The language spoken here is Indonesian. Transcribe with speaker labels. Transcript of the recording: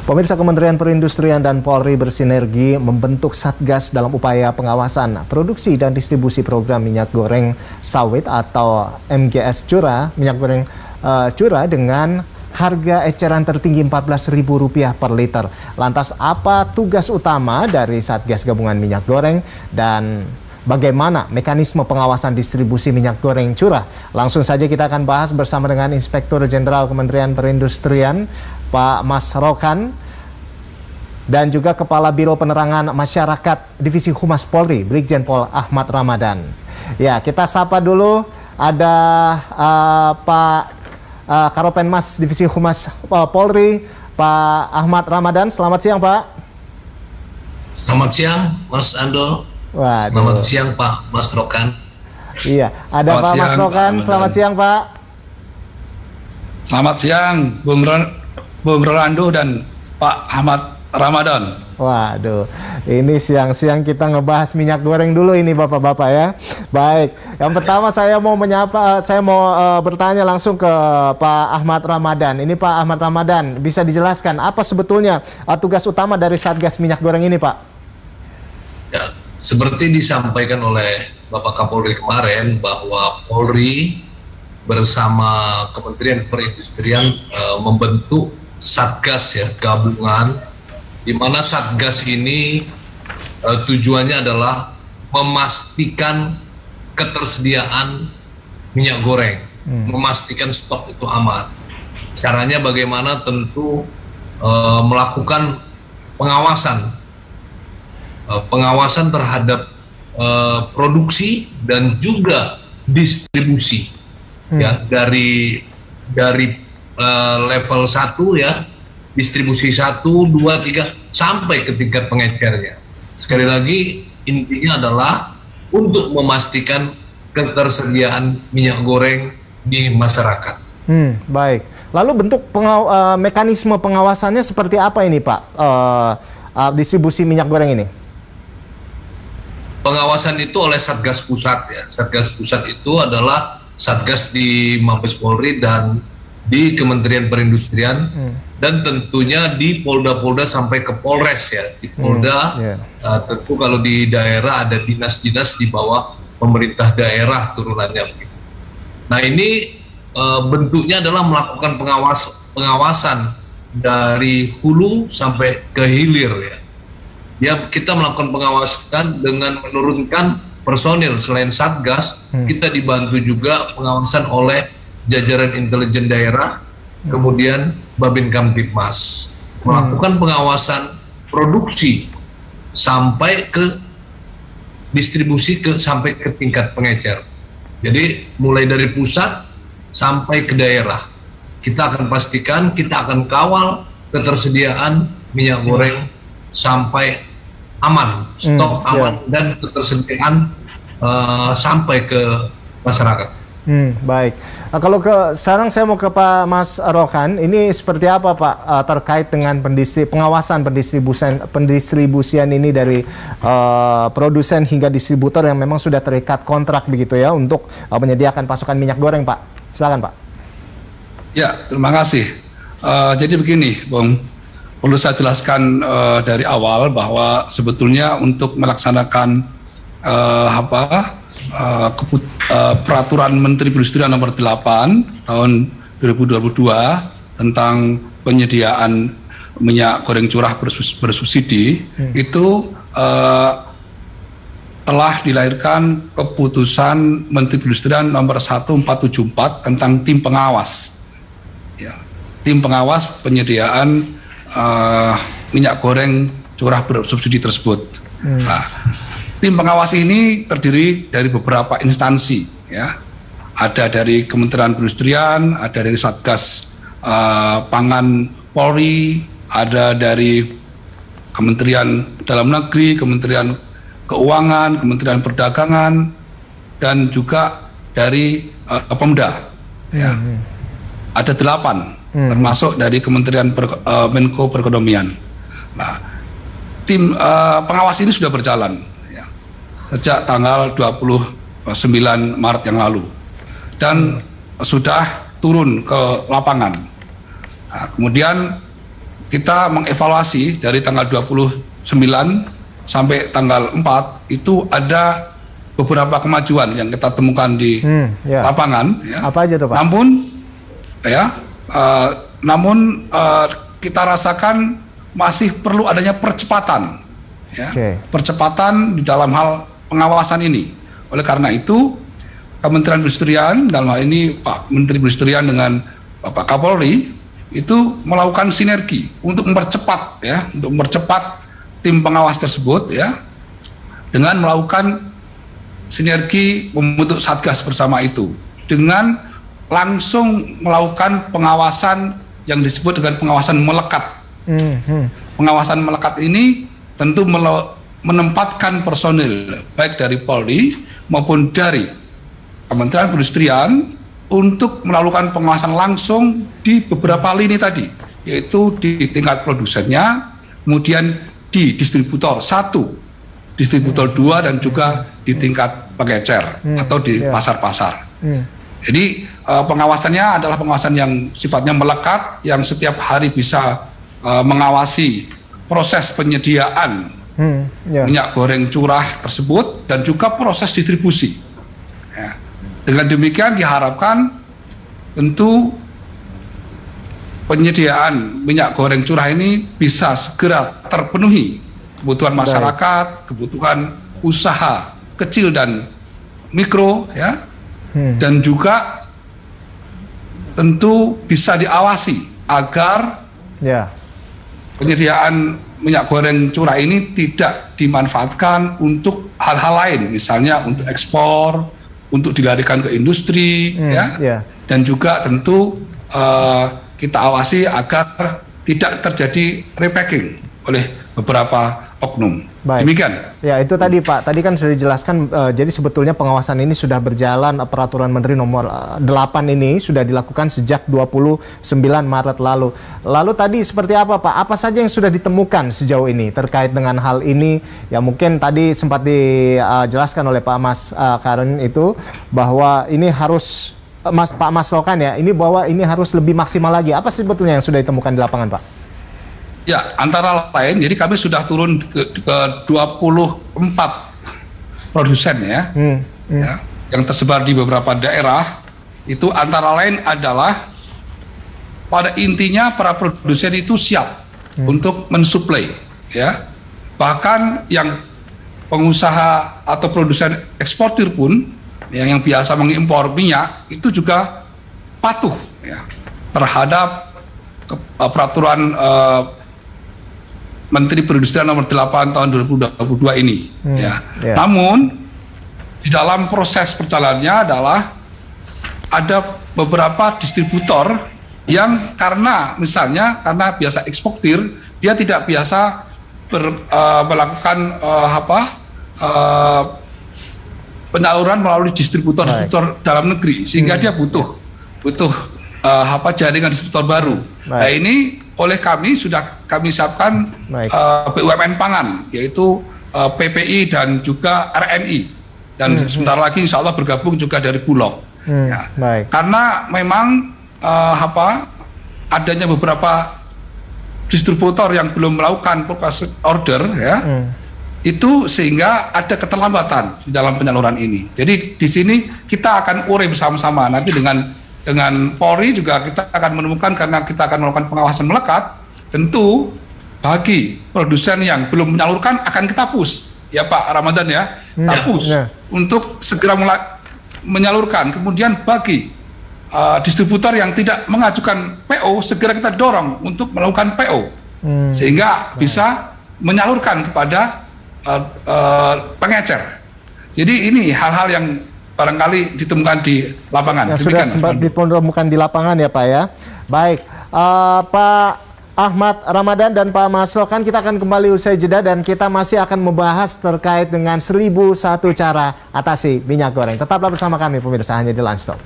Speaker 1: Pemirsa, Kementerian Perindustrian dan Polri bersinergi membentuk Satgas dalam upaya pengawasan produksi dan distribusi program minyak goreng sawit atau MGS curah, minyak goreng curah dengan harga eceran tertinggi Rp14.000 per liter. Lantas apa tugas utama dari Satgas Gabungan Minyak Goreng dan bagaimana mekanisme pengawasan distribusi minyak goreng curah? Langsung saja kita akan bahas bersama dengan Inspektur Jenderal Kementerian Perindustrian, Pak Mas Rokan, dan juga Kepala Biro Penerangan Masyarakat Divisi Humas Polri, Brigjen Pol Ahmad Ramadan. Ya, kita sapa dulu ada Pak Karopenmas Divisi Humas Polri, Pak Ahmad Ramadan. Selamat siang, Pak.
Speaker 2: Selamat siang, Mas Ando.
Speaker 1: Waduh.
Speaker 2: Selamat siang, Pak Mas Rokan.
Speaker 1: Iya, ada Pak Mas Rokan. Selamat siang, Pak.
Speaker 3: Selamat siang, Bung Rolando dan Pak Ahmad Ramadan.
Speaker 1: Waduh, ini siang-siang kita ngebahas minyak goreng dulu ini Bapak-Bapak ya. Baik, yang pertama saya mau bertanya langsung ke Pak Ahmad Ramadan. Ini Pak Ahmad Ramadan, bisa dijelaskan apa sebetulnya tugas utama dari Satgas Minyak Goreng ini, Pak?
Speaker 2: Ya, seperti disampaikan oleh Bapak Kapolri kemarin bahwa Polri bersama Kementerian Perindustrian membentuk Satgas ya gabungan, di mana Satgas ini tujuannya adalah memastikan ketersediaan minyak goreng, memastikan stok itu aman. Caranya bagaimana? Tentu melakukan pengawasan terhadap produksi dan juga distribusi ya dari level 1 ya, distribusi 1, 2, 3 sampai ke tingkat pengecernya. Sekali lagi intinya adalah untuk memastikan ketersediaan minyak goreng di masyarakat.
Speaker 1: Baik. Lalu bentuk mekanisme pengawasannya seperti apa ini, Pak? Distribusi minyak goreng ini?
Speaker 2: Pengawasan itu oleh Satgas Pusat ya. Satgas Pusat itu adalah Satgas di Mabes Polri dan di Kementerian Perindustrian, dan tentunya di Polda-Polda sampai ke Polres ya. Di Polda tentu kalau di daerah ada dinas-dinas di bawah pemerintah daerah turunannya. Nah ini bentuknya adalah melakukan pengawasan dari hulu sampai ke hilir ya. Ya, kita melakukan pengawasan dengan menurunkan personil. Selain Satgas, kita dibantu juga pengawasan oleh jajaran intelijen daerah, kemudian Babin Kamtibmas, melakukan pengawasan produksi sampai ke distribusi sampai ke tingkat pengecer. Jadi mulai dari pusat sampai ke daerah, kita akan pastikan, kita akan kawal ketersediaan minyak goreng sampai aman, stok aman dan ketersediaan sampai ke masyarakat.
Speaker 1: Baik. Kalau sekarang saya mau ke Pak Mas Rokan, ini seperti apa Pak terkait dengan pengawasan pendistribusian ini dari produsen hingga distributor yang memang sudah terikat kontrak begitu ya untuk menyediakan pasokan minyak goreng, Pak? Silakan, Pak. Ya,
Speaker 3: terima kasih. Jadi begini, Bung, perlu saya jelaskan dari awal bahwa sebetulnya untuk melaksanakan Peraturan Menteri Perindustrian Nomor 8 tahun 2022 tentang penyediaan minyak goreng curah bersubsidi itu telah dilahirkan keputusan Menteri Perindustrian Nomor 1474 tentang tim pengawas, ya, tim pengawas penyediaan minyak goreng curah bersubsidi tersebut. Nah, tim pengawas ini terdiri dari beberapa instansi, ya. Ada dari Kementerian Perindustrian, ada dari Satgas Pangan Polri, ada dari Kementerian Dalam Negeri, Kementerian Keuangan, Kementerian Perdagangan, dan juga dari Pemda. Ya. Ada 8, termasuk dari Kementerian Menko Perekonomian. Nah, tim pengawas ini sudah berjalan sejak tanggal 29 Maret yang lalu dan sudah turun ke lapangan. Nah, kemudian kita mengevaluasi dari tanggal 29 sampai tanggal 4 itu ada beberapa kemajuan yang kita temukan di lapangan. Ya.
Speaker 1: Apa aja tuh, Pak?
Speaker 3: Namun kita rasakan masih perlu adanya percepatan, ya. Percepatan di dalam hal pengawasan ini. Oleh karena itu, Kementerian Perindustrian, dalam hal ini Pak Menteri Perindustrian dengan Bapak Kapolri itu melakukan sinergi untuk mempercepat, ya, untuk mempercepat tim pengawas tersebut, ya, dengan melakukan sinergi membentuk satgas bersama itu, dengan langsung melakukan pengawasan yang disebut dengan pengawasan melekat. Pengawasan melekat ini tentu menempatkan personil baik dari Polri maupun dari Kementerian Perindustrian untuk melakukan pengawasan langsung di beberapa lini tadi, yaitu di tingkat produsennya, kemudian di distributor 1, distributor 2, dan juga di tingkat pengecer atau di pasar-pasar. Jadi pengawasannya adalah pengawasan yang sifatnya melekat, yang setiap hari bisa mengawasi proses penyediaan minyak goreng curah tersebut dan juga proses distribusi. Ya. Dengan demikian diharapkan tentu penyediaan minyak goreng curah ini bisa segera terpenuhi kebutuhan masyarakat, kebutuhan usaha kecil dan mikro, ya, dan juga tentu bisa diawasi agar penyediaan minyak goreng curah ini tidak dimanfaatkan untuk hal-hal lain, misalnya untuk ekspor, untuk dilarikan ke industri, dan juga tentu kita awasi agar tidak terjadi repacking oleh beberapa oknum. Demikian.
Speaker 1: Ya, itu tadi Pak, tadi kan sudah dijelaskan, jadi sebetulnya pengawasan ini sudah berjalan, peraturan Menteri nomor 8 ini sudah dilakukan sejak 29 Maret lalu. Lalu tadi seperti apa Pak? Apa saja yang sudah ditemukan sejauh ini terkait dengan hal ini? Ya mungkin tadi sempat dijelaskan oleh Pak Mas Karin itu bahwa ini harus Pak Mas Lokan, ya, ini bahwa ini harus lebih maksimal lagi. Apa sebetulnya yang sudah ditemukan di lapangan, Pak?
Speaker 3: Ya, antara lain, jadi kami sudah turun ke 24 produsen, ya, yang tersebar di beberapa daerah. Itu antara lain adalah pada intinya para produsen itu siap untuk mensuplai, ya. Bahkan yang pengusaha atau produsen eksportir pun yang biasa mengimpor minyak itu juga patuh, ya, terhadap peraturan Menteri Perindustrian nomor 8 tahun 2022 ini. Namun di dalam proses perjalanannya adalah ada beberapa distributor yang karena biasa eksportir, dia tidak biasa melakukan penyaluran melalui distributor dalam negeri, sehingga dia butuh jaringan distributor baru. Nah, ini oleh kami sudah kami siapkan BUMN pangan, yaitu PPI dan juga RNI, dan sebentar lagi insya Allah bergabung juga dari Bulog. Karena memang adanya beberapa distributor yang belum melakukan purchase order, ya, itu sehingga ada keterlambatan di dalam penyaluran ini. Jadi di sini kita akan urai bersama-sama nanti dengan Polri juga kita akan menemukan, karena kita akan melakukan pengawasan melekat, tentu bagi produsen yang belum menyalurkan akan kita push, ya Pak Ramadan, ya, kita push untuk segera menyalurkan. Kemudian bagi distributor yang tidak mengajukan PO, segera kita dorong untuk melakukan PO, sehingga bisa menyalurkan kepada pengecer. Jadi ini hal-hal yang barangkali ditemukan di lapangan.
Speaker 1: Yang sudah sempat ditemukan di lapangan, ya Pak, ya. Baik, Pak Ahmad Ramadan dan Pak Mas Lokan, kita akan kembali usai jeda dan kita masih akan membahas terkait dengan 1001 cara atasi minyak goreng. Tetaplah bersama kami pemirsa, hanya di Lunch Talk.